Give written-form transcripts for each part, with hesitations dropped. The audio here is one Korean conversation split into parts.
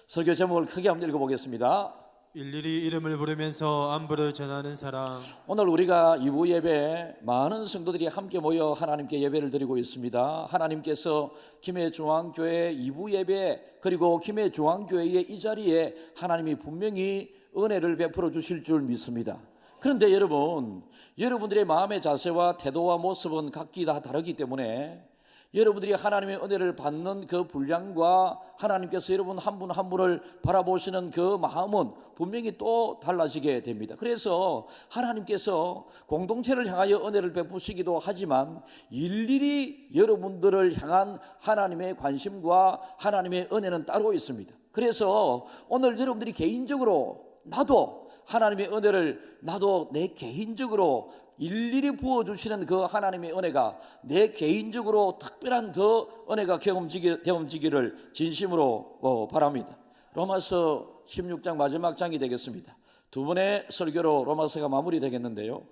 설교 제목을 크게 한번 읽어보겠습니다. 일일이 이름을 부르면서 안부를 전하는 사람. 오늘 우리가 2부 예배 많은 성도들이 함께 모여 하나님께 예배를 드리고 있습니다. 하나님께서 김해중앙교회 2부 예배 그리고 김해중앙교회의 이 자리에 하나님이 분명히 은혜를 베풀어 주실 줄 믿습니다. 그런데 여러분들의 마음의 자세와 태도와 모습은 각기 다 다르기 때문에 여러분들이 하나님의 은혜를 받는 그 분량과 하나님께서 여러분 한 분 한 분을 바라보시는 그 마음은 분명히 또 달라지게 됩니다. 그래서 하나님께서 공동체를 향하여 은혜를 베푸시기도 하지만 일일이 여러분들을 향한 하나님의 관심과 하나님의 은혜는 따로 있습니다. 그래서 오늘 여러분들이 개인적으로 나도 하나님의 은혜를 나도 내 개인적으로 일일이 부어주시는 그 하나님의 은혜가 내 개인적으로 특별한 더 은혜가 경험지기를 진심으로 바랍니다. 로마서 16장 마지막 장이 되겠습니다. 두 번의 설교로 로마서가 마무리되겠는데요,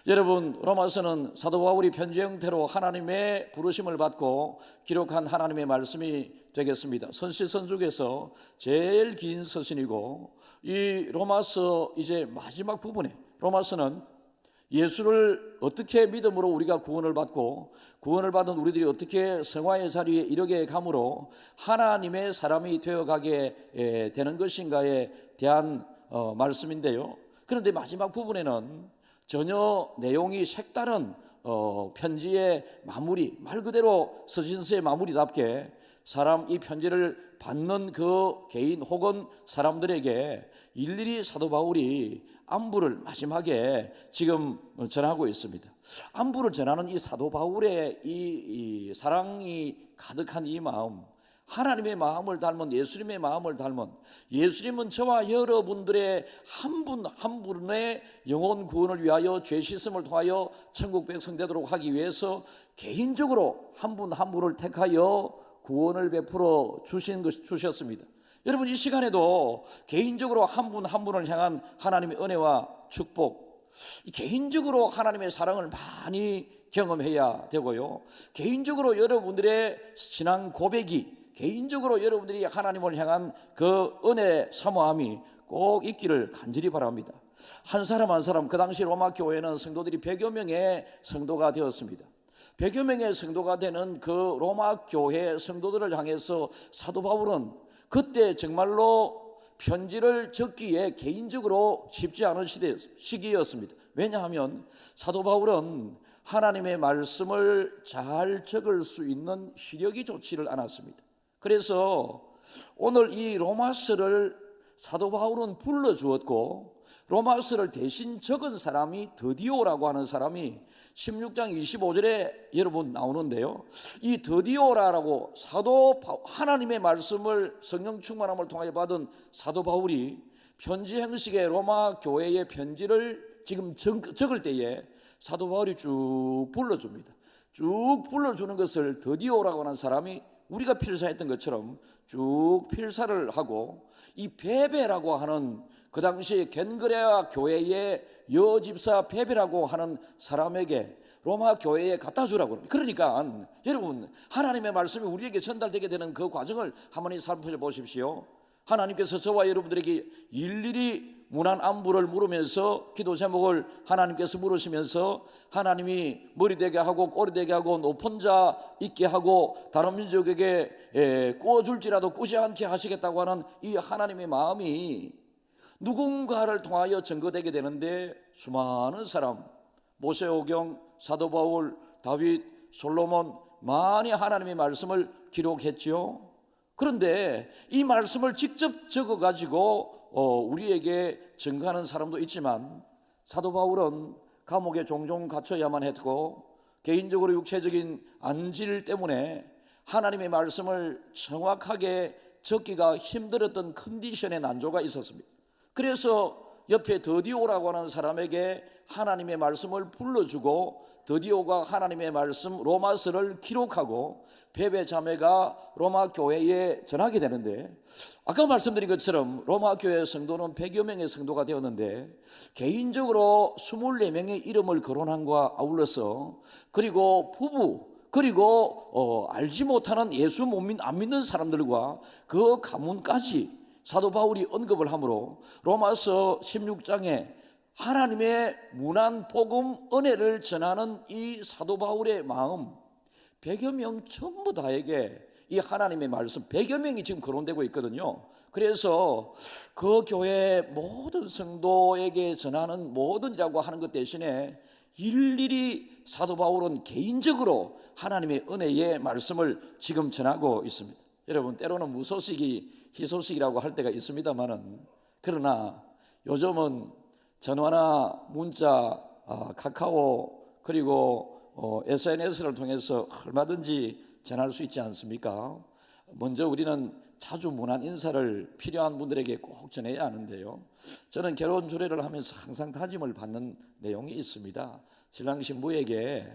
여러분, 로마서는 사도 바울이 편지 형태로 하나님의 부르심을 받고 기록한 하나님의 말씀이 되겠습니다. 선시선 중에서 제일 긴 서신이고, 이 로마서 이제 마지막 부분에 로마서는 예수를 어떻게 믿음으로 우리가 구원을 받고 구원을 받은 우리들이 어떻게 성화의 자리에 이르게 감으로 하나님의 사람이 되어가게 되는 것인가에 대한 말씀인데요, 그런데 마지막 부분에는 전혀 내용이 색다른 편지의 마무리, 말 그대로 서신서의 마무리답게 사람 이 편지를 받는 그 개인 혹은 사람들에게 일일이 사도 바울이 안부를 마지막에 지금 전하고 있습니다. 안부를 전하는 이 사도 바울의 이 사랑이 가득한 이 마음, 하나님의 마음을 닮은 예수님의 마음을 닮은, 예수님은 저와 여러분들의 한 분 한 분의 영혼 구원을 위하여 죄 씻음을 통하여 천국 백성 되도록 하기 위해서 개인적으로 한 분 한 분을 택하여 구원을 베풀어 주셨습니다. 여러분, 이 시간에도 개인적으로 한 분 한 분을 향한 하나님의 은혜와 축복, 개인적으로 하나님의 사랑을 많이 경험해야 되고요, 개인적으로 여러분들의 신앙 고백이, 개인적으로 여러분들이 하나님을 향한 그 은혜 사모함이 꼭 있기를 간절히 바랍니다. 한 사람 한 사람, 그 당시 로마 교회는 성도들이 100여 명의 성도가 되었습니다. 100여 명의 성도가 되는 그 로마 교회 성도들을 향해서 사도 바울은 그때 정말로 편지를 적기에 개인적으로 쉽지 않은 시기였습니다. 왜냐하면 사도 바울은 하나님의 말씀을 잘 적을 수 있는 시력이 좋지를 않았습니다. 그래서 오늘 이 로마서를 사도 바울은 불러주었고, 로마서를 대신 적은 사람이 드디오라고 하는 사람이 16장 25절에 여러분 나오는데요, 이 드디오라고 하나님의 말씀을 성령 충만함을 통하여 받은 사도 바울이 편지 형식의 로마 교회의 편지를 지금 적을 때에 사도 바울이 쭉 불러줍니다. 쭉 불러주는 것을 드디오라고 하는 사람이 우리가 필사했던 것처럼 쭉 필사를 하고, 이 베베라고 하는 그 당시 겐그레아 교회의 여집사 베베라고 하는 사람에게 로마 교회에 갖다 주라고 합니다. 그러니까 여러분, 하나님의 말씀이 우리에게 전달되게 되는 그 과정을 한번 살펴보십시오. 하나님께서 저와 여러분들에게 일일이 문안 안부를 물으면서 기도 제목을 하나님께서 물으시면서 하나님이 머리 되게 하고 꼬리 되게 하고 높은 자 있게 하고 다른 민족에게 꾸어줄지라도 꾸지 않게 하시겠다고 하는 이 하나님의 마음이 누군가를 통하여 증거되게 되는데, 수많은 사람, 모세오경, 사도 바울, 다윗, 솔로몬, 많이 하나님의 말씀을 기록했지요. 그런데 이 말씀을 직접 적어가지고 우리에게 증거하는 사람도 있지만, 사도 바울은 감옥에 종종 갇혀야만 했고 개인적으로 육체적인 안질 때문에 하나님의 말씀을 정확하게 적기가 힘들었던 컨디션의 난조가 있었습니다. 그래서 옆에 드디오라고 하는 사람에게 하나님의 말씀을 불러주고, 드디오가 하나님의 말씀 로마서를 기록하고 베베 자매가 로마 교회에 전하게 되는데, 아까 말씀드린 것처럼 로마 교회 성도는 100여 명의 성도가 되었는데, 개인적으로 24명의 이름을 거론함과 아울러서, 그리고 부부, 그리고 알지 못하는 예수 안 믿는 사람들과 그 가문까지 사도 바울이 언급을 하므로 로마서 16장에 하나님의 무난 복음 은혜를 전하는 이 사도 바울의 마음, 100여 명 전부 다에게 이 하나님의 말씀 100여 명이 지금 거론되고 있거든요. 그래서 그 교회 모든 성도에게 전하는 모든 이라고 하는 것 대신에 일일이 사도 바울은 개인적으로 하나님의 은혜의 말씀을 지금 전하고 있습니다. 여러분, 때로는 무소식이 희소식이라고 할 때가 있습니다만은, 그러나 요즘은 전화나 문자, 카카오 그리고 SNS를 통해서 얼마든지 전할 수 있지 않습니까? 먼저 우리는 자주 문안 인사를 필요한 분들에게 꼭 전해야 하는데요, 저는 결혼 주례를 하면서 항상 다짐을 받는 내용이 있습니다. 신랑 신부에게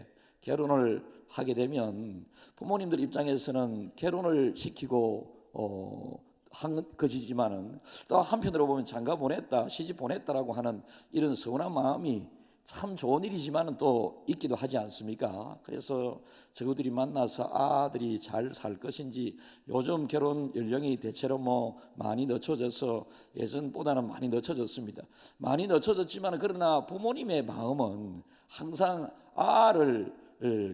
결혼을 하게 되면 부모님들 입장에서는 결혼을 시키고 한 것이지만은 또 한편으로 보면 장가 보냈다, 시집 보냈다라고 하는 이런 서운한 마음이 참 좋은 일이지만은 또 있기도 하지 않습니까? 그래서 저들이 만나서 아들이 잘 살 것인지, 요즘 결혼 연령이 대체로 많이 늦춰져서 예전보다는 많이 늦춰졌습니다. 많이 늦춰졌지만 그러나 부모님의 마음은 항상 아를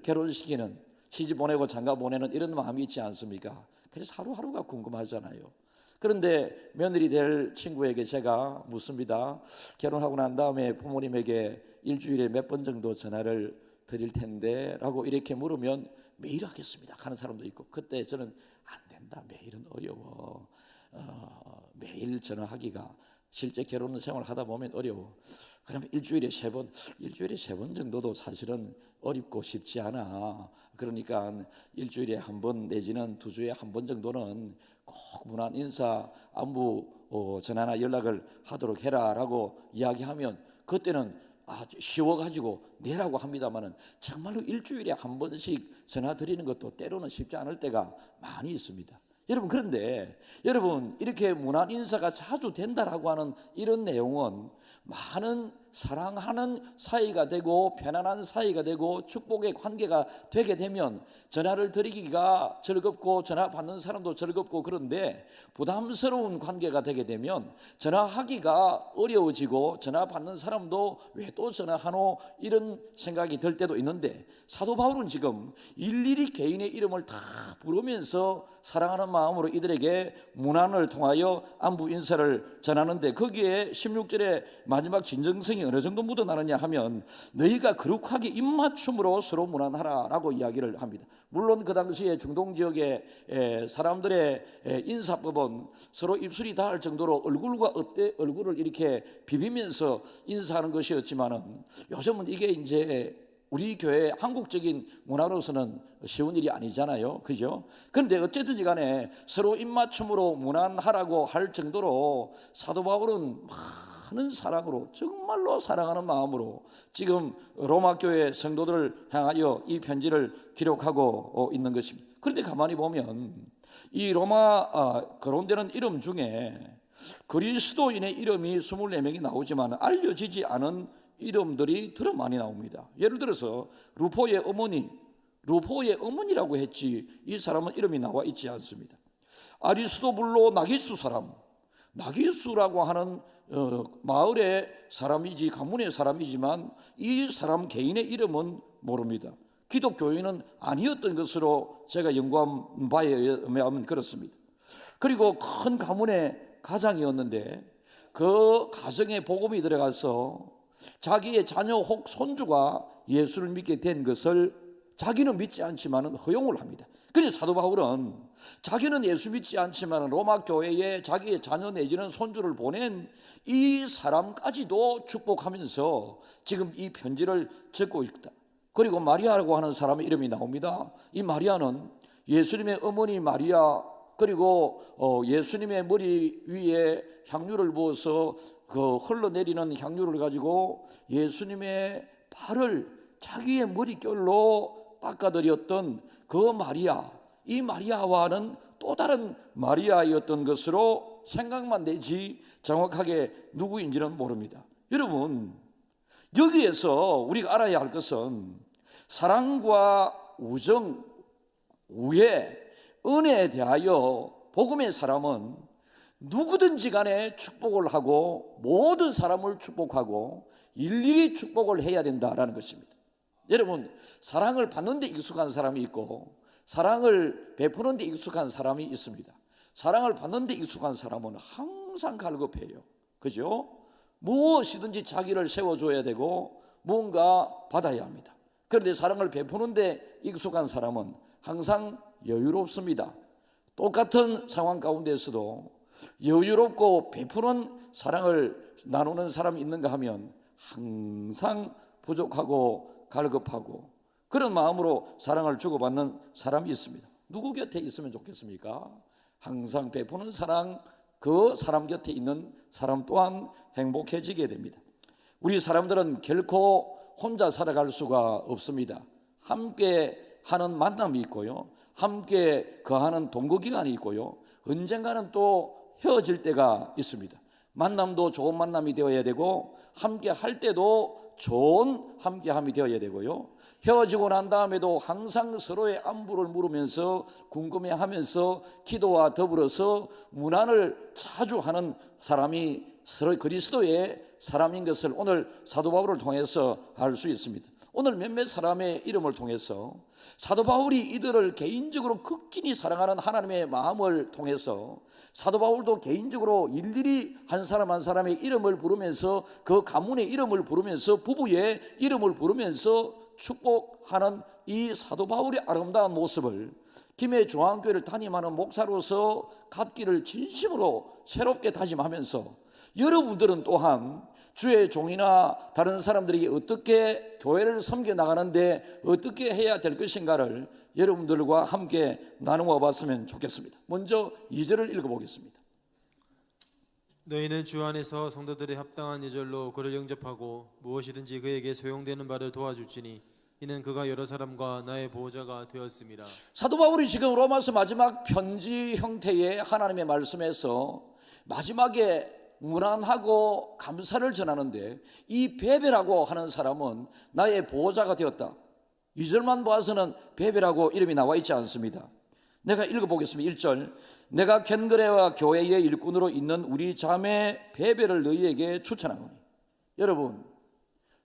결혼시키는, 시집 보내고 장가 보내는 이런 마음이 있지 않습니까? 그래서 하루하루가 궁금하잖아요. 그런데 며느리 될 친구에게 제가 묻습니다. 결혼하고 난 다음에 부모님에게 일주일에 몇 번 정도 전화를 드릴 텐데 라고 이렇게 물으면 매일 하겠습니다 하는 사람도 있고, 그때 저는 안 된다, 매일은 어려워. 매일 전화하기가 실제 결혼 생활을 하다 보면 어려워. 그러면 일주일에 세 번 정도도 사실은 어렵고 쉽지 않아. 그러니까 일주일에 한 번 내지는 2주에 한 번 정도는 꼭 문안 인사, 안부 전화나 연락을 하도록 해라라고 이야기하면 그때는 아주 쉬워가지고 내라고 합니다만은, 정말로 일주일에 한 번씩 전화 드리는 것도 때로는 쉽지 않을 때가 많이 있습니다. 여러분, 그런데 여러분, 이렇게 문안 인사가 자주 된다라고 하는 이런 내용은 많은 사랑하는 사이가 되고 편안한 사이가 되고 축복의 관계가 되게 되면 전화를 드리기가 즐겁고 전화 받는 사람도 즐겁고, 그런데 부담스러운 관계가 되게 되면 전화하기가 어려워지고 전화 받는 사람도 왜 또 전화하노 이런 생각이 들 때도 있는데, 사도 바울은 지금 일일이 개인의 이름을 다 부르면서 사랑하는 마음으로 이들에게 문안을 통하여 안부 인사를 전하는데, 거기에 16절에 마지막 진정성이 어느 정도 묻어나느냐 하면 너희가 거룩하게 입맞춤으로 서로 문안하라라고 이야기를 합니다. 물론 그 당시에 중동 지역의 사람들의 인사법은 서로 입술이 닿을 정도로 얼굴과 얼굴을 이렇게 비비면서 인사하는 것이었지만은, 요즘은 이게 이제 우리 교회 한국적인 문화로서는 쉬운 일이 아니잖아요, 그죠? 그런데 어쨌든지 간에 서로 입맞춤으로 문안하라고 할 정도로 사도 바울은 많은 사랑으로, 정말로 사랑하는 마음으로 지금 로마 교회 성도들을 향하여 이 편지를 기록하고 있는 것입니다. 그런데 가만히 보면 이 로마 거론되는 이름 중에 그리스도인의 이름이 24명이 나오지만 알려지지 않은 이름들이 더 많이 나옵니다. 예를 들어서 루포의 어머니라고 했지, 이 사람은 이름이 나와 있지 않습니다. 아리스도블로 나기수 사람, 나기수라고 하는 마을의 사람이지, 가문의 사람이지만 이 사람 개인의 이름은 모릅니다. 기독교인은 아니었던 것으로 제가 연구한 바에 의하면 그렇습니다. 그리고 큰 가문의 가장이었는데 그 가정에 복음이 들어가서 자기의 자녀 혹 손주가 예수를 믿게 된 것을 자기는 믿지 않지만 허용을 합니다. 그래서 사도 바울은 자기는 예수 믿지 않지만 로마 교회에 자기의 자녀 내지는 손주를 보낸 이 사람까지도 축복하면서 지금 이 편지를 적고 있다. 그리고 마리아라고 하는 사람의 이름이 나옵니다. 이 마리아는 예수님의 어머니 마리아, 그리고 예수님의 머리 위에 향유를 부어서 그 흘러내리는 향유를 가지고 예수님의 발을 자기의 머릿결로 닦아드렸던 그 마리아, 이 마리아와는 또 다른 마리아였던 것으로 생각만 내지 정확하게 누구인지는 모릅니다. 여러분, 여기에서 우리가 알아야 할 것은 사랑과 우정, 우애, 은혜에 대하여 복음의 사람은 누구든지 간에 축복을 하고 모든 사람을 축복하고 일일이 축복을 해야 된다라는 것입니다. 여러분, 사랑을 받는 데 익숙한 사람이 있고 사랑을 베푸는 데 익숙한 사람이 있습니다. 사랑을 받는 데 익숙한 사람은 항상 갈급해요. 그죠? 무엇이든지 자기를 세워줘야 되고 무언가 받아야 합니다. 그런데 사랑을 베푸는 데 익숙한 사람은 항상 여유롭습니다. 똑같은 상황 가운데서도 여유롭고 베푸는 사랑을 나누는 사람이 있는가 하면 항상 부족하고 갈급하고 그런 마음으로 사랑을 주고받는 사람이 있습니다. 누구 곁에 있으면 좋겠습니까? 항상 베푸는 사랑, 그 사람 곁에 있는 사람 또한 행복해지게 됩니다. 우리 사람들은 결코 혼자 살아갈 수가 없습니다. 함께 하는 만남이 있고요, 함께 거하는 동거기간이 있고요, 언젠가는 또 헤어질 때가 있습니다. 만남도 좋은 만남이 되어야 되고 함께 할 때도 좋은 함께함이 되어야 되고요, 헤어지고 난 다음에도 항상 서로의 안부를 물으면서 궁금해하면서 기도와 더불어서 문안을 자주 하는 사람이 서로 그리스도의 사람인 것을 오늘 사도 바울을 통해서 알 수 있습니다. 오늘 몇몇 사람의 이름을 통해서 사도 바울이 이들을 개인적으로 극진히 사랑하는 하나님의 마음을 통해서 사도 바울도 개인적으로 일일이 한 사람 한 사람의 이름을 부르면서 그 가문의 이름을 부르면서 부부의 이름을 부르면서 축복하는 이 사도 바울의 아름다운 모습을 김해 중앙교회를 담임하는 목사로서 갖기를 진심으로 새롭게 다짐하면서 여러분들은 또한 주의 종이나 다른 사람들에게 어떻게 교회를 섬겨 나가는데 어떻게 해야 될 것인가를 여러분들과 함께 나누어 봤으면 좋겠습니다. 먼저 2절을 읽어보겠습니다. 너희는 주 안에서 성도들의 합당한 예절로 그를 영접하고 무엇이든지 그에게 소용되는 바를 도와줄지니 이는 그가 여러 사람과 나의 보호자가 되었습니다. 사도 바울이 지금 로마서 마지막 편지 형태의 하나님의 말씀에서 마지막에 문안하고 감사를 전하는데 이 베베라고 하는 사람은 나의 보호자가 되었다. 2절만 보아서는 베베라고 이름이 나와 있지 않습니다. 내가 읽어보겠습니다. 1절, 내가 겐그레와 교회의 일꾼으로 있는 우리 자매 베베를 너희에게 추천하노니. 여러분,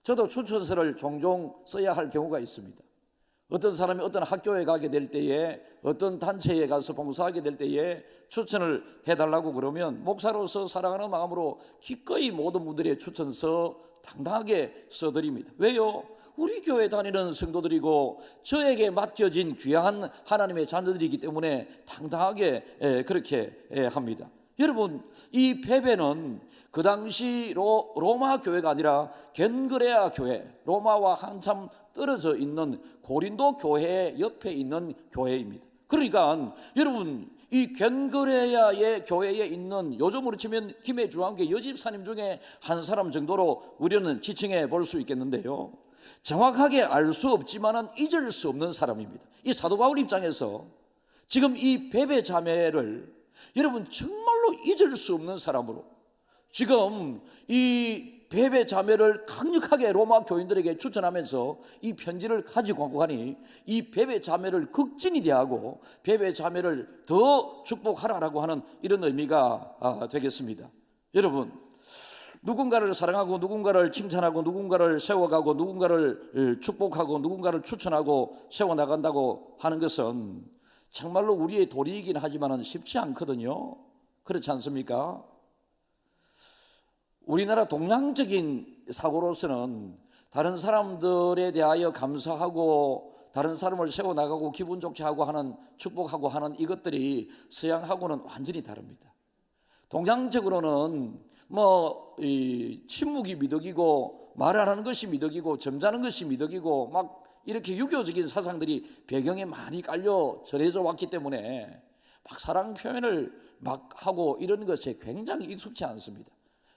저도 추천서를 종종 써야 할 경우가 있습니다. 어떤 사람이 어떤 학교에 가게 될 때에 어떤 단체에 가서 봉사하게 될 때에 추천을 해달라고 그러면 목사로서 사랑하는 마음으로 기꺼이 모든 분들의 추천서 당당하게 써드립니다. 왜요? 우리 교회 다니는 성도들이고 저에게 맡겨진 귀한 하나님의 자녀들이기 때문에 당당하게 그렇게 합니다. 여러분, 이 베베는 그 당시 로마 교회가 아니라 겐그레아 교회, 로마와 한참 떨어져 있는 고린도 교회 옆에 있는 교회입니다. 그러니까 여러분, 이 겐그레아의 교회에 있는 요즘으로 치면 김해 중앙교회 여집사님 중에 한 사람 정도로 우리는 지칭해 볼 수 있겠는데요, 정확하게 알 수 없지만은 잊을 수 없는 사람입니다. 이 사도 바울 입장에서 지금 이 베베 자매를 여러분 정말로 잊을 수 없는 사람으로 지금 이 베베 자매를 강력하게 로마 교인들에게 추천하면서 이 편지를 가지고 가니 이 베베 자매를 극진히 대하고 베베 자매를 더 축복하라라고 하는 이런 의미가 되겠습니다. 여러분, 누군가를 사랑하고 누군가를 칭찬하고 누군가를 세워가고 누군가를 축복하고 누군가를 추천하고 세워나간다고 하는 것은 정말로 우리의 도리이긴 하지만 쉽지 않거든요. 그렇지 않습니까? 우리나라 동양적인 사고로서는 다른 사람들에 대하여 감사하고 다른 사람을 세워나가고 기분 좋게 하고 하는 축복하고 하는 이것들이 서양하고는 완전히 다릅니다. 동양적으로는 침묵이 미덕이고 말 안 하는 것이 미덕이고 점잖은 것이 미덕이고 막 이렇게 유교적인 사상들이 배경에 많이 깔려 전해져 왔기 때문에 막 사랑 표현을 막 하고 이런 것에 굉장히 익숙치 않습니다.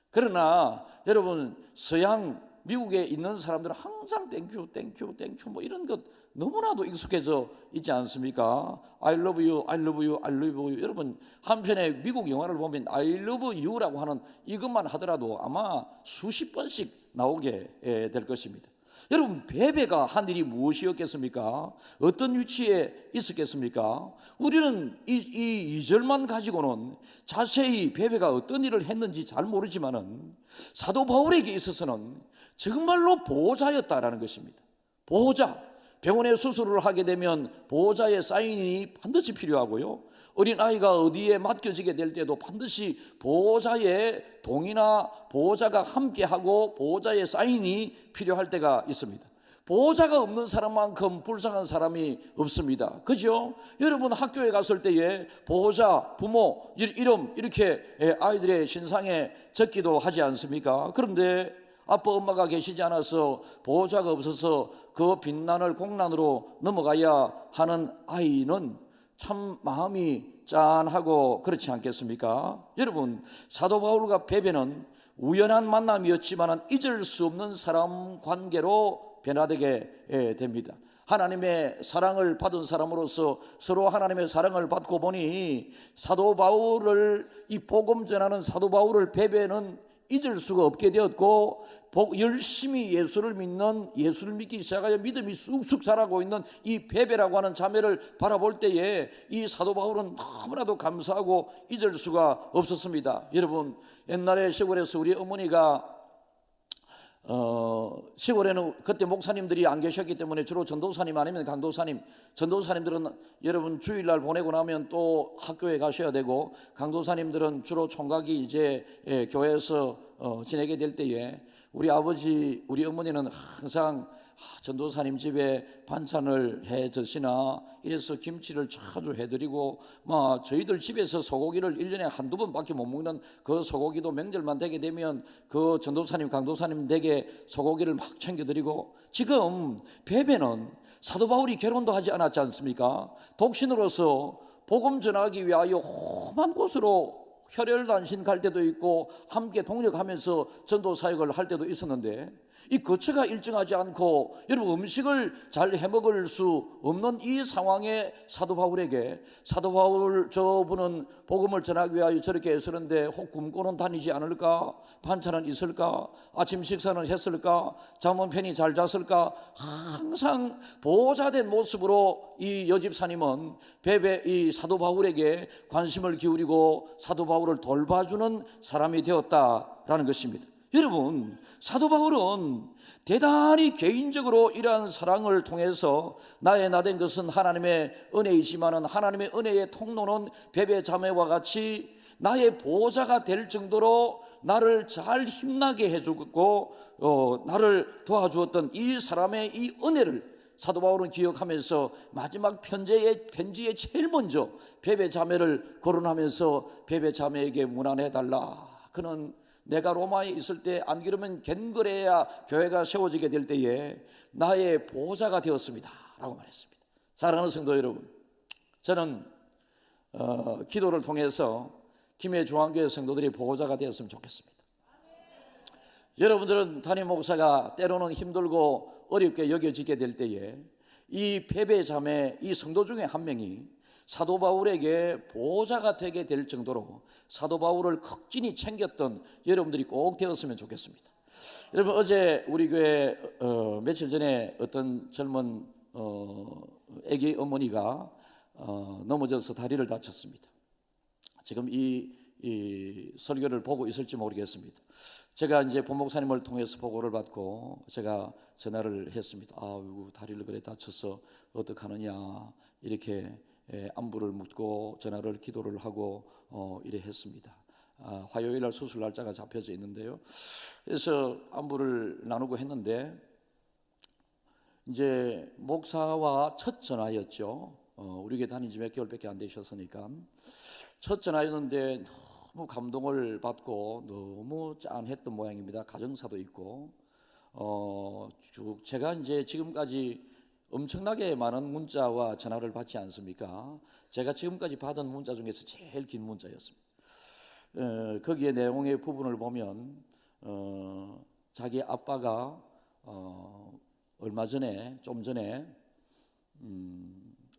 그러나 여러분, 서양 미국에 있는 사람들은 항상 땡큐 땡큐 땡큐 뭐 이런 것 너무나도 익숙해져 있지 않습니까? I love you, I love you, I love you. 여러분, 한편의 미국 영화를 보면 I love you라고 하는 이것만 하더라도 아마 수십 번씩 나오게 될 것입니다. 여러분, 베베가 한 일이 무엇이었겠습니까? 어떤 위치에 있었겠습니까? 우리는 이 2절만 가지고는 자세히 베베가 어떤 일을 했는지 잘 모르지만은 사도 바울에게 있어서는 정말로 보호자였다라는 것입니다. 보호자. 병원에 수술을 하게 되면 보호자의 사인이 반드시 필요하고요. 어린아이가 어디에 맡겨지게 될 때도 반드시 보호자의 동의나 보호자가 함께하고 보호자의 사인이 필요할 때가 있습니다. 보호자가 없는 사람만큼 불쌍한 사람이 없습니다. 그죠? 여러분, 학교에 갔을 때에 보호자, 부모 이름 이렇게 아이들의 신상에 적기도 하지 않습니까? 그런데 아빠 엄마가 계시지 않아서 보호자가 없어서 그 빈난을 공난으로 넘어가야 하는 아이는 참 마음이 짠하고 그렇지 않겠습니까? 여러분, 사도 바울과 베베는 우연한 만남이었지만 잊을 수 없는 사람 관계로 변화되게 됩니다. 하나님의 사랑을 받은 사람으로서 서로 하나님의 사랑을 받고 보니 사도 바울을, 이 복음 전하는 사도 바울을 베베는 잊을 수가 없게 되었고, 열심히 예수를 믿기 시작하여 믿음이 쑥쑥 자라고 있는 이 베베라고 하는 자매를 바라볼 때에 이 사도 바울은 너무나도 감사하고 잊을 수가 없었습니다. 여러분, 옛날에 시골에서 우리 어머니가 시골에는 그때 목사님들이 안 계셨기 때문에 주로 전도사님 아니면 강도사님, 전도사님들은 여러분 주일날 보내고 나면 또 학교에 가셔야 되고, 강도사님들은 주로 총각이 이제 교회에서 지내게 될 때에 우리 아버지, 우리 어머니는 항상 전도사님 집에 반찬을 해 드시나 이래서 김치를 자주 해드리고, 저희들 집에서 소고기를 1년에 한두 번밖에 못 먹는 그 소고기도 명절만 되게 되면 그 전도사님, 강도사님 댁에 소고기를 막 챙겨드리고, 지금 베베는 사도 바울이 결혼도 하지 않았지 않습니까? 독신으로서 복음 전하기 위하여 험한 곳으로 혈혈단신 갈 때도 있고 함께 동력하면서 전도 사역을 할 때도 있었는데, 이 거처가 일정하지 않고 여러분 음식을 잘 해먹을 수 없는 이 상황에 사도 바울에게, 사도 바울 저분은 복음을 전하기 위하여 저렇게 애쓰는데 혹 굶고는 다니지 않을까? 반찬은 있을까? 아침 식사는 했을까? 잠은 편히 잘 잤을까? 항상 보호자된 모습으로 이 여집사님은 베베 이 사도 바울에게 관심을 기울이고 사도 바울을 돌봐주는 사람이 되었다라는 것입니다. 여러분, 사도 바울은 대단히 개인적으로 이러한 사랑을 통해서 나의 나된 것은 하나님의 은혜이지만 하나님의 은혜의 통로는 베베 자매와 같이 나의 보호자가 될 정도로 나를 잘 힘나게 해주고 나를 도와주었던 이 사람의 이 은혜를 사도 바울은 기억하면서 마지막 편지에 제일 먼저 베베 자매를 거론하면서 베베 자매에게 문안해달라. 그는 내가 로마에 있을 때 안 그러면 갠거래야 교회가 세워지게 될 때에 나의 보호자가 되었습니다 라고 말했습니다. 사랑하는 성도 여러분, 저는 기도를 통해서 김해 중앙교회 성도들이 보호자가 되었으면 좋겠습니다. 여러분들은 담임 목사가 때로는 힘들고 어렵게 여겨지게 될 때에 이 베베 자매, 이 성도 중에 한 명이 사도 바울에게 보호자가 되게 될 정도로 사도 바울을 극진히 챙겼던 여러분들이 꼭 되었으면 좋겠습니다. 여러분, 어제 우리 교회 며칠 전에 어떤 젊은 아기 어머니가 넘어져서 다리를 다쳤습니다. 지금 이 설교를 보고 있을지 모르겠습니다. 제가 이제 본목사님을 통해서 보고를 받고 제가 전화를 했습니다. 아이고, 다리를 그래 다쳐서 어떡하느냐 이렇게 안부를 묻고 전화를 기도를 하고 이래 했습니다. 화요일 날 수술 날짜가 잡혀져 있는데요. 그래서 안부를 나누고 했는데 이제 목사와 첫 전화였죠. 우리 교회 다닌 지 몇 개월밖에 안 되셨으니까 첫 전화였는데 너무 감동을 받고 너무 짠했던 모양입니다. 가정사도 있고 제가 이제 지금까지 엄청나게 많은 문자와 전화를 받지 않습니까? 제가 지금까지 받은 문자 중에서 제일 긴 문자였습니다. 거기에 내용의 부분을 보면 자기 아빠가 얼마 전에 좀 전에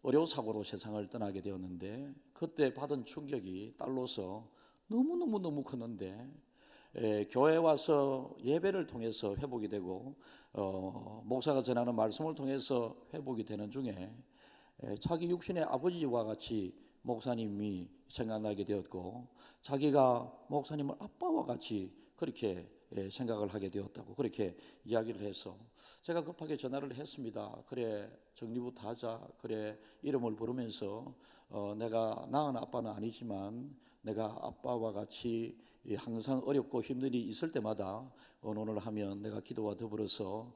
의료사고로 세상을 떠나게 되었는데 그때 받은 충격이 딸로서 너무 컸는데 교회 와서 예배를 통해서 회복이 되고 목사가 전하는 말씀을 통해서 회복이 되는 중에 자기 육신의 아버지와 같이 목사님이 생각나게 되었고 자기가 목사님을 아빠와 같이 그렇게 생각을 하게 되었다고 그렇게 이야기를 해서 제가 급하게 전화를 했습니다. 그래 정리부터 하자. 그래 이름을 부르면서 내가 낳은 아빠는 아니지만 내가 아빠와 같이 항상 어렵고 힘든 일이 있을 때마다 언론을 하면 내가 기도와 더불어서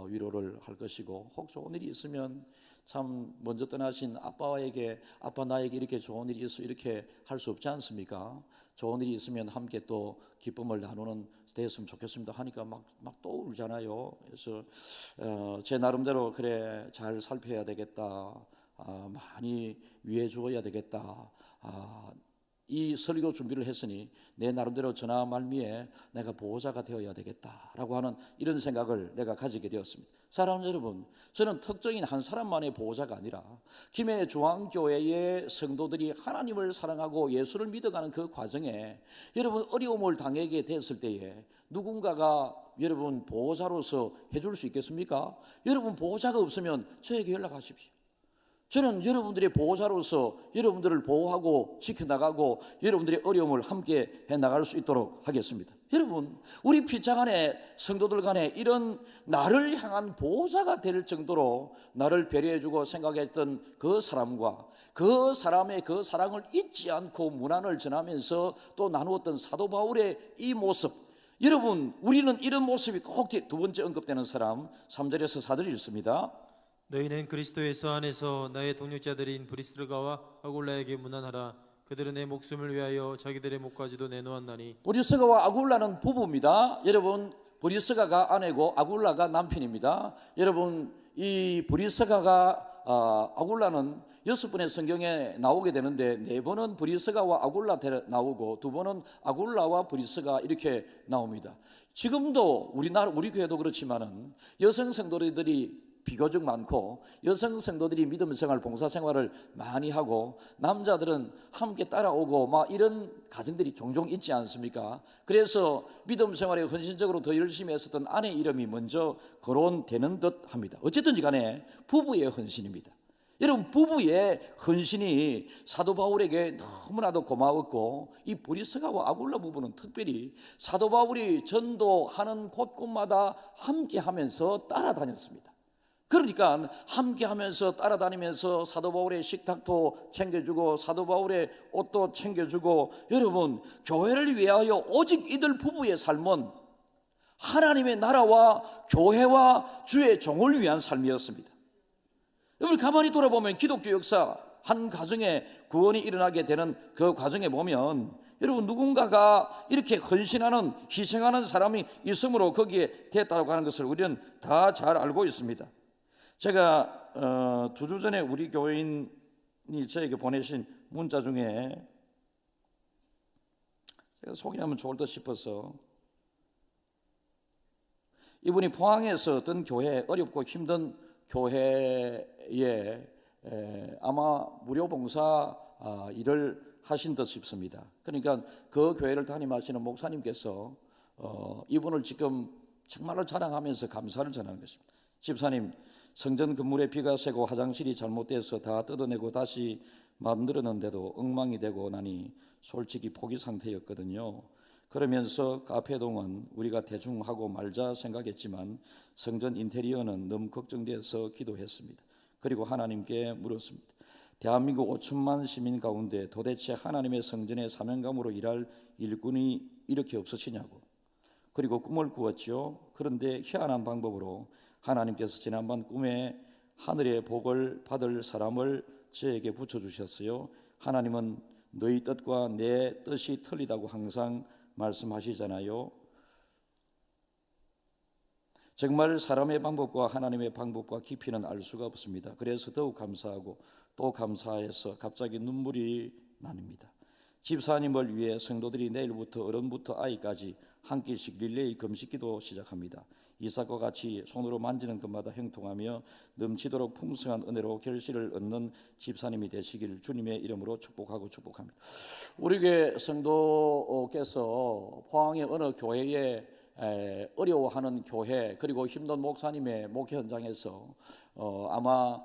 위로를 할 것이고 혹 좋은 일이 있으면 참 먼저 떠나신 아빠에게 아빠 나에게 이렇게 좋은 일이 있어 이렇게 할 수 없지 않습니까? 좋은 일이 있으면 함께 또 기쁨을 나누는 됐으면 좋겠습니다 하니까 막 또 울잖아요. 그래서 제 나름대로 그래 잘 살펴야 되겠다. 많이 위해 주어야 되겠다. 이 설교 준비를 했으니 내 나름대로 전화 말미에 내가 보호자가 되어야 되겠다라고 하는 이런 생각을 내가 가지게 되었습니다. 사랑하는 여러분, 저는 특정인 한 사람만의 보호자가 아니라 김해 중앙교회의 성도들이 하나님을 사랑하고 예수를 믿어가는 그 과정에 여러분 어려움을 당하게 됐을 때에 누군가가 여러분 보호자로서 해줄 수 있겠습니까? 여러분 보호자가 없으면 저에게 연락하십시오. 저는 여러분들의 보호자로서 여러분들을 보호하고 지켜나가고 여러분들의 어려움을 함께 해나갈 수 있도록 하겠습니다. 여러분 우리 피차간에 성도들 간에 이런 나를 향한 보호자가 될 정도로 나를 배려해주고 생각했던 그 사람과 그 사람의 그 사랑을 잊지 않고 문안을 전하면서 또 나누었던 사도 바울의 이 모습, 여러분 우리는 이런 모습이 꼭 두 번째 언급되는 사람 3절에서 4절이 있습니다. 너희는 그리스도 예수 안에서 나의 동력자들인 브리스가와 아굴라에게 문안하라. 그들은 내 목숨을 위하여 자기들의 목까지도 내놓았나니. 브리스가와 아굴라는 부부입니다. 여러분 브리스가가 아내고 아굴라가 남편입니다. 여러분 이 브리스가가 아굴라는 6번의 성경에 나오게 되는데 4번은 브리스가와 아굴라 나오고 2번은 아굴라와 브리스가 이렇게 나옵니다. 지금도 우리 교회도 그렇지만은 여성 성도들이 비교적 많고 여성 성도들이 믿음 생활, 봉사 생활을 많이 하고 남자들은 함께 따라오고 막 이런 가정들이 종종 있지 않습니까? 그래서 믿음 생활에 헌신적으로 더 열심히 했었던 아내 이름이 먼저 거론되는 듯 합니다. 어쨌든지 간에 부부의 헌신입니다. 여러분 부부의 헌신이 사도 바울에게 너무나도 고마웠고 이 브리스가와 아굴라 부부는 특별히 사도 바울이 전도하는 곳곳마다 함께 하면서 따라다녔습니다. 그러니까 함께 하면서 따라다니면서 사도 바울의 식탁도 챙겨주고 사도 바울의 옷도 챙겨주고 여러분 교회를 위하여 오직 이들 부부의 삶은 하나님의 나라와 교회와 주의 종을 위한 삶이었습니다. 여러분 가만히 돌아보면 기독교 역사 한 가정에 구원이 일어나게 되는 그 과정에 보면 여러분 누군가가 이렇게 헌신하는 희생하는 사람이 있으므로 거기에 됐다고 하는 것을 우리는 다 잘 알고 있습니다. 제가 2주 전에 우리 교인이 저에게 보내신 문자 중에 제가 소개하면 좋을 듯 싶어서 이분이 포항에서 어떤 교회 어렵고 힘든 교회에 아마 무료 봉사 일을 하신 듯 싶습니다. 그러니까 그 교회를 담임하시는 목사님께서 이분을 지금 정말로 자랑하면서 감사를 전하는 것입니다. 집사님, 성전 건물에 비가 새고 화장실이 잘못돼서 다 뜯어내고 다시 만들었는데도 엉망이 되고 나니 솔직히 포기 상태였거든요. 그러면서 카페동은 우리가 대충 하고 말자 생각했지만 성전 인테리어는 너무 걱정돼서 기도했습니다. 그리고 하나님께 물었습니다. 대한민국 5천만 시민 가운데 도대체 하나님의 성전의 사명감으로 일할 일꾼이 이렇게 없으시냐고. 그리고 꿈을 꾸었죠. 그런데 희한한 방법으로 하나님께서 지난번 꿈에 하늘의 복을 받을 사람을 저에게 붙여주셨어요. 하나님은 너희 뜻과 내 뜻이 틀리다고 항상 말씀하시잖아요. 정말 사람의 방법과 하나님의 방법과 깊이는 알 수가 없습니다. 그래서 더욱 감사하고 또 감사해서 갑자기 눈물이 납니다. 집사님을 위해 성도들이 내일부터 어른부터 아이까지 한 끼씩 릴레이 금식기도 시작합니다. 이삭과 같이 손으로 만지는 것마다 형통하며 넘치도록 풍성한 은혜로 결실을 얻는 집사님이 되시길 주님의 이름으로 축복합니다. 우리 교회 성도께서 포항의 어느 교회에 어려워하는 교회 그리고 힘든 목사님의 목회 현장에서 아마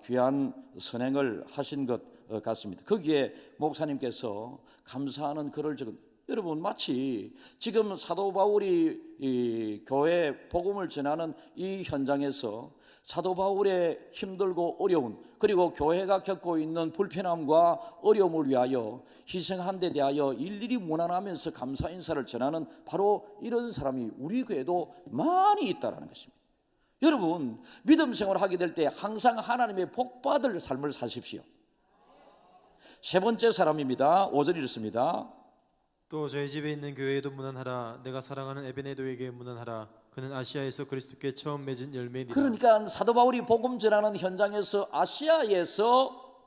귀한 선행을 하신 것 같습니다. 거기에 목사님께서 감사하는 글을 적은, 여러분 마치 지금 사도 바울이 이 교회 복음을 전하는 이 현장에서 사도 바울의 힘들고 어려운 그리고 교회가 겪고 있는 불편함과 어려움을 위하여 희생한 데 대하여 일일이 문안하면서 감사 인사를 전하는 바로 이런 사람이 우리 교회도 많이 있다는 것입니다. 여러분 믿음 생활을 하게 될 때 항상 하나님의 복받을 삶을 사십시오. 세 번째 사람입니다. 5절 읽습니다. 또 저희 집에 있는 교회에도 문안하라. 내가 사랑하는 에베네도에게 문안하라. 그는 아시아에서 그리스도께 처음 맺은 열매니라. 그러니까 사도 바울이 복음 전하는 현장에서 아시아에서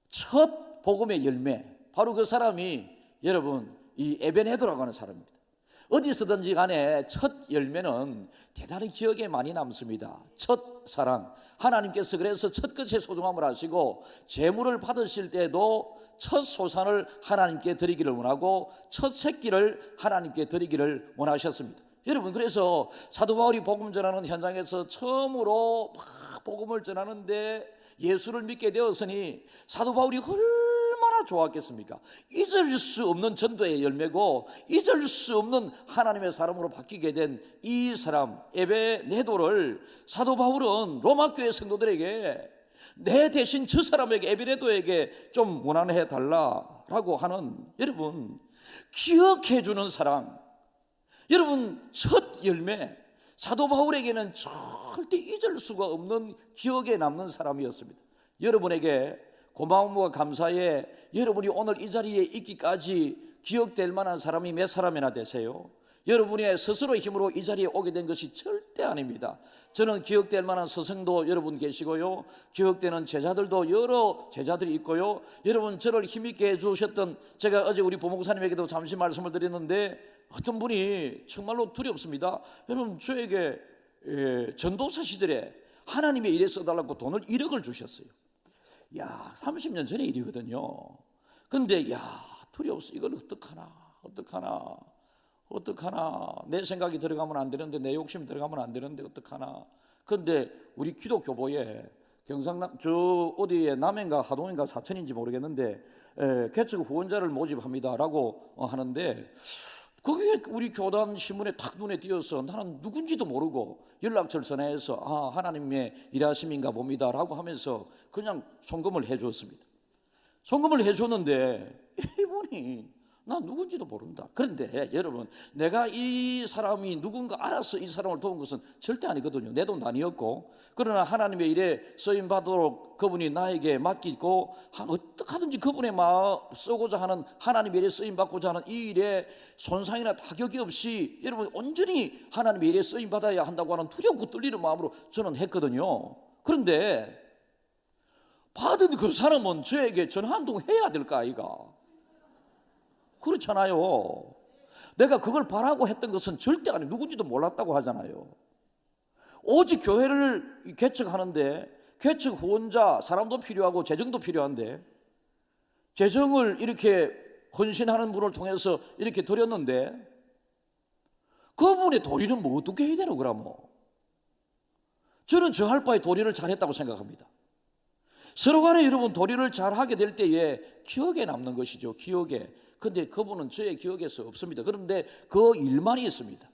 첫 복음의 열매, 바로 그 사람이 여러분 이 에베네도라고 하는 사람입니다. 어디서든지 간에 첫 열매는 대단히 기억에 많이 남습니다. 첫 사랑, 하나님께서 그래서 첫 끝에 소중함을 하시고 재물을 받으실 때도 첫 소산을 하나님께 드리기를 원하고 첫 새끼를 하나님께 드리기를 원하셨습니다. 여러분 그래서 사도 바울이 복음 전하는 현장에서 처음으로 막 복음을 전하는데 예수를 믿게 되었으니 사도 바울이 얼마나 좋았겠습니까? 잊을 수 없는 전도의 열매고 잊을 수 없는 하나님의 사람으로 바뀌게 된 이 사람 에베네도를 사도 바울은 로마 교회 성도들에게 내 대신 저 사람에게 에베네도에게 좀 문안해 달라라고 하는, 여러분 기억해 주는 사랑, 여러분 첫 열매, 사도 바울에게는 절대 잊을 수가 없는 기억에 남는 사람이었습니다. 여러분에게 고마움과 감사에 여러분이 오늘 이 자리에 있기까지 기억될 만한 사람이 몇 사람이나 되세요? 여러분의 스스로의 힘으로 이 자리에 오게 된 것이 절대 아닙니다. 저는 기억될 만한 스승도 여러분 계시고요, 기억되는 제자들도 여러 제자들이 있고요, 여러분 저를 힘있게 해주셨던, 제가 어제 우리 부목사님에게도 잠시 말씀을 드렸는데 어떤 분이 정말로 두렵습니다. 여러분 저에게 전도사 시절에 하나님의 일에 써달라고 돈을 1억을 주셨어요. 야, 30년 전의 일이거든요. 근데 야, 두려웠어. 이걸 어떡하나 내 생각이 들어가면 안 되는데, 내 욕심이 들어가면 안 되는데 어떡하나. 근데 우리 기독교보에 경상남 저 어디에 남해인가 하동인가 사천인지 모르겠는데 개척 후원자를 모집합니다라고 하는데, 그게 우리 교단 신문에 딱 눈에 띄어서 나는 누군지도 모르고 연락처를 전화해서 하나님의 일하심인가 봅니다라고 하면서 그냥 송금을 해줬습니다. 송금을 해줬는데 이분이 나 누군지도 모른다. 그런데 여러분, 내가 이 사람이 누군가 알아서 이 사람을 도운 것은 절대 아니거든요. 내 돈도 아니었고, 그러나 하나님의 일에 쓰임받도록 그분이 나에게 맡기고 어떻게 하든지 그분의 마음 쓰고자 하는, 하나님의 일에 쓰임받고자 하는 이 일에 손상이나 타격이 없이 여러분 온전히 하나님의 일에 쓰임받아야 한다고 하는 두렵고 떨리는 마음으로 저는 했거든요. 그런데 받은 그 사람은 저에게 전화 한 통 해야 될까 아이가? 그렇잖아요. 내가 그걸 바라고 했던 것은 절대 아니에요. 누군지도 몰랐다고 하잖아요. 오직 교회를 개척하는데 개척 후원자 사람도 필요하고 재정도 필요한데, 재정을 이렇게 헌신하는 분을 통해서 이렇게 드렸는데 그분의 도리는 뭐 어떻게 해야 되노 그러면? 저는 저 할 바에 도리를 잘했다고 생각합니다. 서로 간에 여러분 도리를 잘하게 될 때에 기억에 남는 것이죠. 기억에. 근데 그분은 저의 기억에서 없습니다. 그런데 그 일만이 있습니다.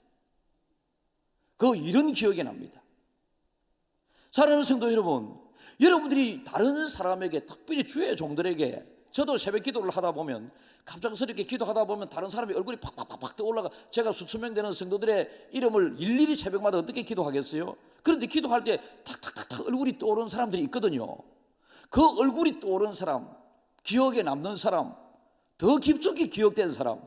그 일은 기억에 납니다. 사랑하는 성도 여러분, 여러분들이 다른 사람에게, 특별히 주의 종들에게, 저도 새벽 기도를 하다 보면 갑작스럽게 기도하다 보면 다른 사람의 얼굴이 팍팍팍팍 떠올라가, 제가 수천 명 되는 성도들의 이름을 일일이 새벽마다 어떻게 기도하겠어요? 그런데 기도할 때 탁탁탁탁 얼굴이 떠오르는 사람들이 있거든요. 그 얼굴이 떠오르는 사람, 기억에 남는 사람, 더 깊숙이 기억된 사람,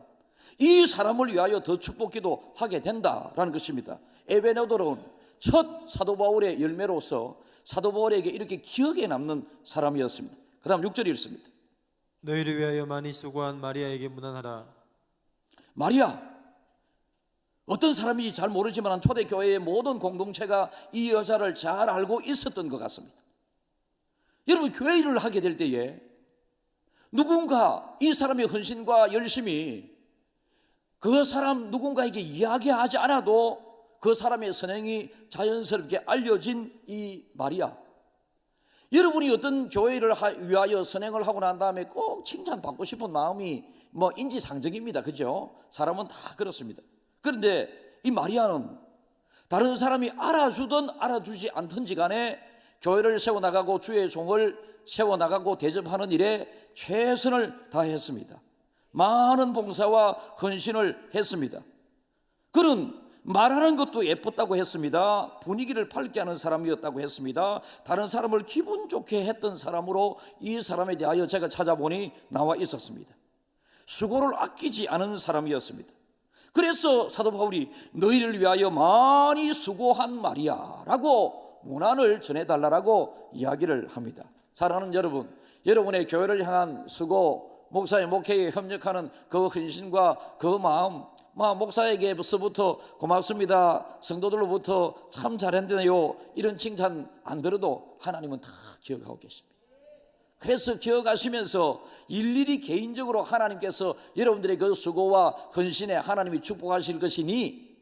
이 사람을 위하여 더 축복기도 하게 된다라는 것입니다. 에베네도는 첫 사도 바울의 열매로서 사도 바울에게 이렇게 기억에 남는 사람이었습니다. 그 다음 6절이 있습니다. 너희를 위하여 많이 수고한 마리아에게 문안하라. 마리아, 어떤 사람인지 잘 모르지만 초대교회의 모든 공동체가 이 여자를 잘 알고 있었던 것 같습니다. 여러분, 교회 일을 하게 될 때에 누군가 이 사람의 헌신과 열심이 그 사람 누군가에게 이야기하지 않아도 그 사람의 선행이 자연스럽게 알려진 이 마리아, 여러분이 어떤 교회를 위하여 선행을 하고 난 다음에 꼭 칭찬받고 싶은 마음이 인지상정입니다. 그죠? 사람은 다 그렇습니다. 그런데 이 마리아는 다른 사람이 알아주든 알아주지 않든지 간에 교회를 세워나가고 주의 종을 세워나가고 대접하는 일에 최선을 다했습니다. 많은 봉사와 헌신을 했습니다. 그는 말하는 것도 예뻤다고 했습니다. 분위기를 밝게 하는 사람이었다고 했습니다. 다른 사람을 기분 좋게 했던 사람으로 이 사람에 대하여 제가 찾아보니 나와 있었습니다. 수고를 아끼지 않은 사람이었습니다. 그래서 사도 바울이 너희를 위하여 많이 수고한 마리아라고 문안을 전해달라고 이야기를 합니다. 사랑하는 여러분, 여러분의 교회를 향한 수고, 목사의 목회에 협력하는 그 헌신과 그 마음, 목사에게서부터 고맙습니다, 성도들로부터 참 잘했네요, 이런 칭찬 안 들어도 하나님은 다 기억하고 계십니다. 그래서 기억하시면서 일일이 개인적으로 하나님께서 여러분들의 그 수고와 헌신에 하나님이 축복하실 것이니,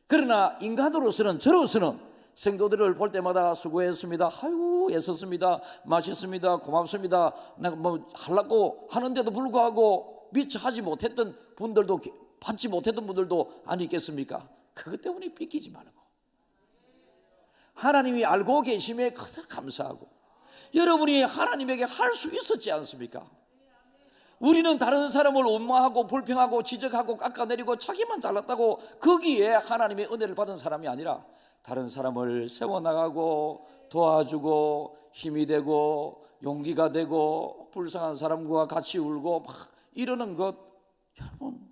그러나 인간으로서는, 저로서는 성도들을 볼 때마다 수고했습니다, 아이고 애썼습니다, 맛있습니다, 고맙습니다, 내가 하려고 하는데도 불구하고 미처 하지 못했던 분들도, 받지 못했던 분들도 아니 있겠습니까? 그것 때문에 삐끼지 말고 하나님이 알고 계심에 그저 감사하고, 여러분이 하나님에게 할 수 있었지 않습니까? 우리는 다른 사람을 원망하고 불평하고 지적하고 깎아내리고 자기만 잘났다고 거기에 하나님의 은혜를 받은 사람이 아니라 다른 사람을 세워나가고 도와주고 힘이 되고 용기가 되고 불쌍한 사람과 같이 울고 막 이러는 것, 여러분,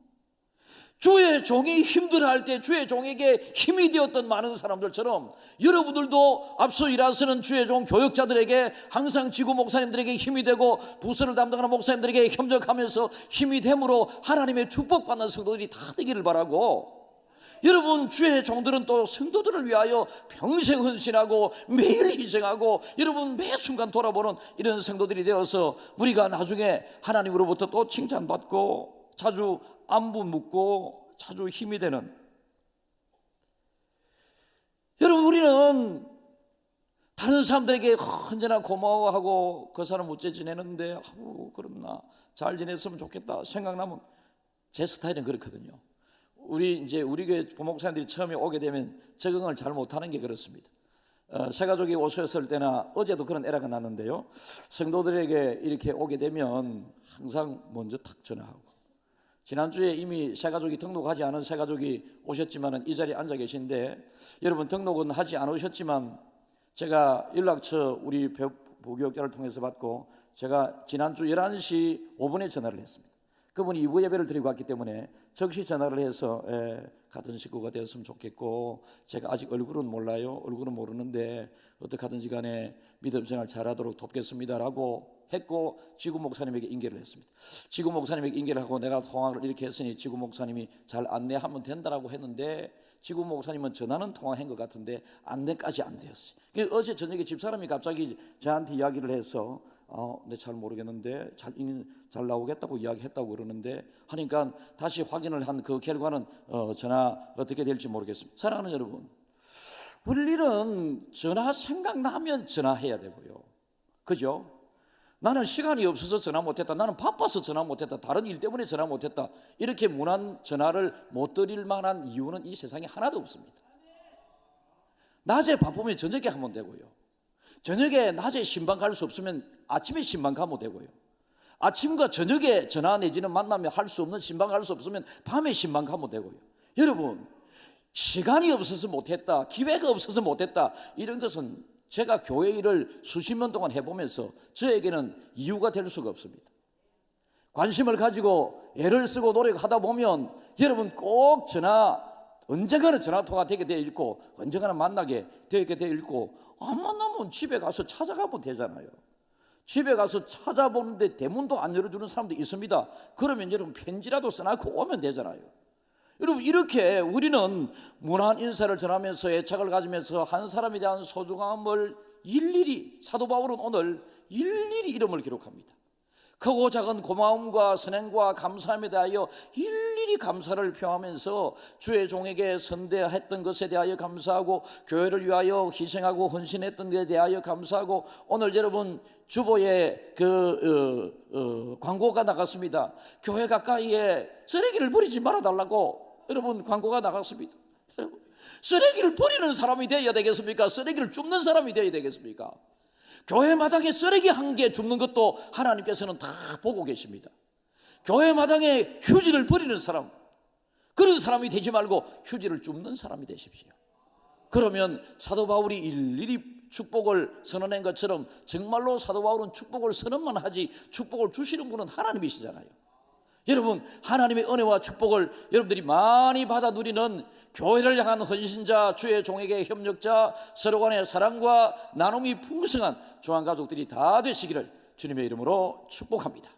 주의 종이 힘들어할 때 주의 종에게 힘이 되었던 많은 사람들처럼 여러분들도 앞서 일하시는 주의 종 교역자들에게 항상 지구 목사님들에게 힘이 되고 부서를 담당하는 목사님들에게 협력하면서 힘이 됨으로 하나님의 축복받는 성도들이 다 되기를 바라고, 여러분 주의 종들은 또 성도들을 위하여 평생 헌신하고 매일 희생하고 여러분 매 순간 돌아보는 이런 성도들이 되어서 우리가 나중에 하나님으로부터 또 칭찬받고 자주 안부 묻고 자주 힘이 되는, 여러분 우리는 다른 사람들에게 언제나 고마워하고 그 사람 어째 지내는데 그렇나 잘 지냈으면 좋겠다 생각나면, 제 스타일은 그렇거든요. 우리 교회 부목사님들이 처음에 오게 되면 적응을 잘 못하는 게 그렇습니다. 새가족이 오셨을 때나 어제도 그런 에러가 났는데요, 성도들에게 이렇게 오게 되면 항상 먼저 탁 전화하고, 지난주에 이미 새가족이 등록하지 않은 새가족이 오셨지만 이 자리에 앉아 계신데, 여러분 등록은 하지 않으셨지만 제가 연락처 우리 부교육자를 통해서 받고 제가 지난주 11시 5분에 전화를 했습니다. 그분이 2부 예배를 드리고 왔기 때문에 즉시 전화를 해서 같은 식구가 되었으면 좋겠고, 제가 아직 얼굴은 몰라요, 얼굴은 모르는데 어떻게 하든지 간에 믿음 생활 잘하도록 돕겠습니다라고 했고, 지구 목사님에게 인계를 했습니다. 지구 목사님에게 인계를 하고 내가 통화를 이렇게 했으니 지구 목사님이 잘 안내하면 된다라고 했는데, 지구 목사님은 전화는 통화한 것 같은데 안내까지 안 되었어요. 어제 저녁에 집사람이 갑자기 저한테 이야기를 해서 네, 잘 모르겠는데 잘 나오겠다고 이야기했다고 그러는데 하니까 다시 확인을 한 그 결과는 전화 어떻게 될지 모르겠습니다. 사랑하는 여러분, 우리는 전화 생각나면 전화해야 되고요, 그죠? 나는 시간이 없어서 전화 못했다, 나는 바빠서 전화 못했다, 다른 일 때문에 전화 못했다, 이렇게 무난 전화를 못 드릴 만한 이유는 이 세상에 하나도 없습니다. 낮에 바쁘면 저녁에 하면 되고요, 저녁에 낮에 신방 갈 수 없으면 아침에 신방 가면 되고요, 아침과 저녁에 전화 내지는 만나면 할 수 없는 신방 갈 수 없으면 밤에 신방 가면 되고요. 여러분, 시간이 없어서 못했다, 기회가 없어서 못했다, 이런 것은 제가 교회 일을 수십 년 동안 해보면서 저에게는 이유가 될 수가 없습니다. 관심을 가지고 애를 쓰고 노력하다 보면 여러분 꼭 언젠가는 전화통화 되게 되어 있고 언젠가는 만나게 되게 되어 있고, 안 만나면 집에 가서 찾아가면 되잖아요. 집에 가서 찾아보는데 대문도 안 열어주는 사람도 있습니다. 그러면 여러분 편지라도 써놓고 오면 되잖아요. 여러분 이렇게 우리는 무난한 인사를 전하면서 애착을 가지면서 한 사람에 대한 소중함을 일일이, 사도 바울은 오늘 일일이 이름을 기록합니다. 크고 작은 고마움과 선행과 감사함에 대하여 일일이 감사를 표하면서 주의 종에게 선대했던 것에 대하여 감사하고 교회를 위하여 희생하고 헌신했던 것에 대하여 감사하고, 오늘 여러분 주보에 광고가 나갔습니다. 교회 가까이에 쓰레기를 버리지 말아달라고 여러분 광고가 나갔습니다. 여러분, 쓰레기를 버리는 사람이 되어야 되겠습니까? 쓰레기를 줍는 사람이 되어야 되겠습니까? 교회 마당에 쓰레기 한 개 줍는 것도 하나님께서는 다 보고 계십니다. 교회 마당에 휴지를 버리는 사람, 그런 사람이 되지 말고 휴지를 줍는 사람이 되십시오. 그러면 사도 바울이 일일이 축복을 선언한 것처럼 정말로 사도 바울은 축복을 선언만 하지 축복을 주시는 분은 하나님이시잖아요. 여러분, 하나님의 은혜와 축복을 여러분들이 많이 받아 누리는 교회를 향한 헌신자, 주의 종에게 협력자, 서로 간의 사랑과 나눔이 풍성한 조항가족들이 다 되시기를 주님의 이름으로 축복합니다.